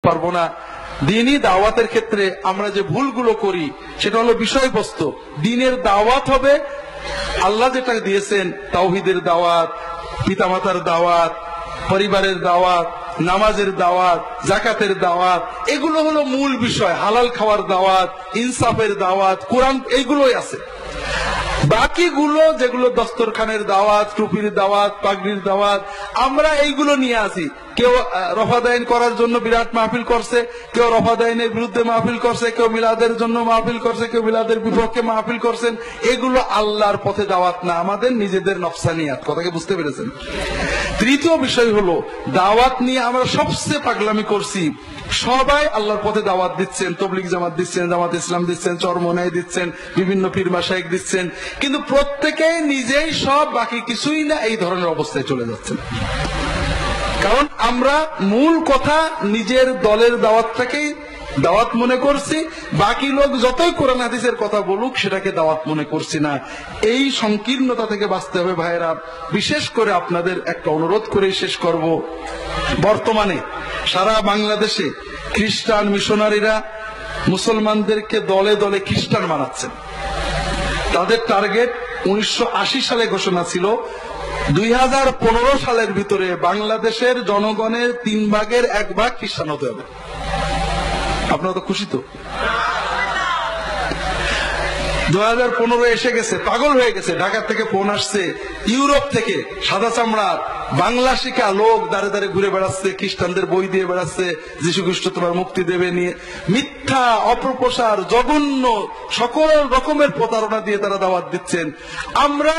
পারবো না। দ্বীনি দাওয়াতের ক্ষেত্রে আমরা যে ভুলগুলো করি সেটা হলো বিষয়বস্তু। দ্বীনের দাওয়াত হবে আল্লাহ যেটা দিয়েছেন, তাওহীদের দাওয়াত, পিতামাতার দাওয়াত, পরিবারের দাওয়াত, নামাজের দাওয়াত, যাকাতের দাওয়াত, এগুলো হলো মূল বিষয়। হালাল খাওয়ার দাওয়াত, ইনসাফের দাওয়াত, কোরআন, এইগুলোই আছে। বাকিগুলো যেগুলো দস্তরখানের দাওয়াত, টুপির দাওয়াত, পাগড়ির দাওয়াত, আমরা এইগুলো নিয়ে আসি। কেউ রফাদাইন করার জন্য বিরাট মাহফিল করছে, কেউ রফাদাইনের বিরুদ্ধে মাহফিল করছে, কেউ মিলাদের জন্য মাহফিল করছে, কেউ মিলাদের বিপক্ষে মাহফিল করছেন। এগুলো আল্লাহর পথে দাওয়াত না, আমাদের নিজেদের নফসানিয়াত। কথাকে বুঝতে পেরেছেন? তৃতীয় বিষয় হলো দাওয়াত নিয়ে আমরা সবচেয়ে পাগলামি করছি। সবাই আল্লাহর পথে দাওয়াত দিচ্ছেন, তবলিগ জামাত দিচ্ছেন, জামাত ইসলাম দিচ্ছেন, চরমনাই দিচ্ছেন, বিভিন্ন পীর মাশায়েখ দিচ্ছেন, কিন্তু প্রত্যেকেই নিজেই সব, বাকি কিছুই না, এই ধরনের অবস্থায় চলে যাচ্ছেন। কারণ আমরা মূল কথা নিজের দলের দাওয়াতটাকেই দাওয়াত মনে করছি, বাকি লোক যতই কোরআন হাদিসের কথা বলুক সেটাকে দাওয়াত মনে করছি না। এই সংকীর্ণতা থেকে বাঁচতে হবে ভাইয়েরা। বিশেষ করে আপনাদের একটা অনুরোধ করে শেষ করব, বর্তমানে সারা বাংলাদেশে খ্রিস্টান মিশনারিরা মুসলমানদেরকে দলে দলে খ্রিস্টান বানাচ্ছেন। তাদের টার্গেট 1980 সালে ঘোষণা ছিল 2015 সালের ভিতরে বাংলাদেশের জনগণের 3 ভাগের 1 ভাগ খ্রিস্টান হতে হবে। আপনারা তো খুশি তো? 2015 এসে গেছে, পাগল হয়ে গেছে। ঢাকা থেকে ফোন আসছে, ইউরোপ থেকে সাদা চামড়া বাংলা শিখা লোক দাঁড়ে দাঁড়ে ঘুরে বেড়াচ্ছে, খ্রিস্টানদের বই দিয়ে বেড়াচ্ছে, যীশু খ্রিস্ট তোমার মুক্তি দেবে নিয়ে। মিথ্যা, অপপ্রচার, জঘন্য সকল রকমের প্রতারণা দিয়ে তারা দাওয়াত দিচ্ছেন। আমরা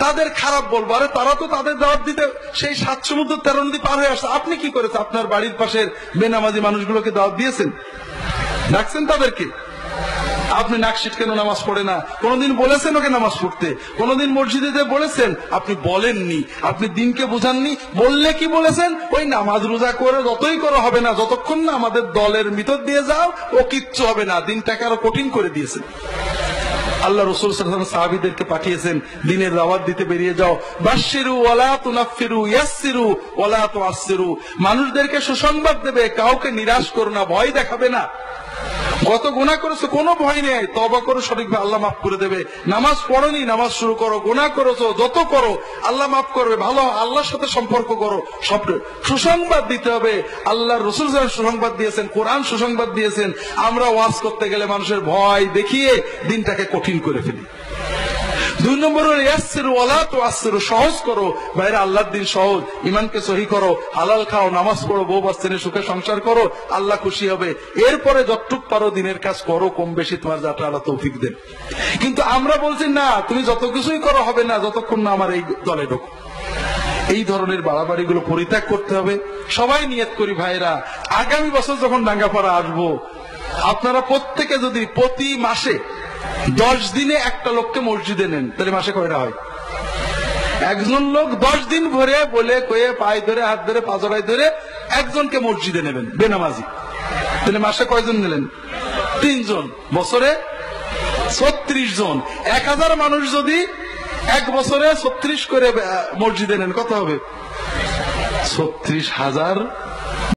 তাদের খারাপ বলবো? আরে তারা তো তাদের দাওয়াত দিতে সেই 7 সমুদ্র 13 নদী পার হয়ে আসছে। আপনি কি করেছেন? আপনার বাড়ির পাশের বেনামাজি মানুষগুলোকে দাওয়াত দিয়েছেন? ডাকছেন তাদেরকে? আপনি নাকশিট কেন নামাজ পড়ে না? কোনদিন বলেছেন ওকে নামাজ পড়তে? কোনদিন মসজিদে বলেছেন? আপনি বলেননি, আপনি দিনকে বোঝাননি। বললে কি বলেছেন? ওই নামাজ রোজা করে যতই করা হবে না, যতক্ষণ না আমাদের দলের ভিতর দিয়ে যাও ও কিচ্ছু হবে না। দিনটাকে আরো কঠিন করে দিয়েছেন। আল্লাহ রাসূল সাল্লাল্লাহু আলাইহি ওয়াসাল্লাম সাহাবীদেরকে পাঠিয়েছেন, দ্বীনের দাওয়াত দিতে বেরিয়ে যাও। বাশশিরু ওয়ালা তুনাফিরু, ইয়াসসিরু ওয়ালা তুআসসিরু। মানুষদেরকে সুসংবাদ দেবে, কাউকে নিরাশ করো না, ভয় দেখাবে না। কত গুনাহ করেছো, কোনো ভয় নেই, তওবা করো, সঠিকভাবে আল্লাহ মাফ করে দেবে। নামাজ পড়োনি, নামাজ শুরু করো। গুনাহ করেছো, যত করো আল্লাহ মাফ করবে। ভালো আল্লাহর সাথে সম্পর্ক করো। সব সুসংবাদ দিতে হবে। আল্লাহর রাসূল সুসংবাদ দিয়েছেন, কোরআন সুসংবাদ দিয়েছেন। আমরা ওয়াজ করতে গেলে মানুষের ভয় দেখিয়ে দিনটাকে কঠিন করে ফেলি। 2 নম্বর হলো ইয়াসসিরু ওয়ালা তুআসসিরু, সহজ করো। ভাইরা, আল্লাহর দিন সহজ। ঈমানকে সহি করো, হালাল খাও, নামাজ পড়ো, বউ বাচ্চা সুখে সংসার করো, আল্লাহ খুশি হবে। এরপরে যতটুক পারো দিনের কাজ করো, কম বেশি তোমার যাটা আল্লাহ তৌফিক দেন। কিন্তু আমরা বলছি না, তুমি যত কিছুই করো হবে না যতক্ষণ না আমার এই দলে ঢোকো। এই ধরনের বাড়াবাড়িগুলো পরিত্যাগ করতে হবে। সবাই নিয়ত করি ভাইরা, আগামী বছর যখন ডাঙ্গাপাড়া আসবো, আপনারা প্রত্যেকে যদি প্রতি মাসে 10 দিনে একটা লোককে মসজিদে নেন, তাহলে মাসে কয়টা হয়? একজন লোক 10 দিন ভরে বলে কয়ে পায়ে ধরে, হাত ধরে, পাজরায় ধরে একজনকে মসজিদে নেবেন, বেনামাজি। তাহলে মাসে কয়জন নিলেন? 3 জন। বছরে 36 জন। 1000 মানুষ যদি 1 বছরে 36 করে মসজিদে নেন, কত হবে? 36,000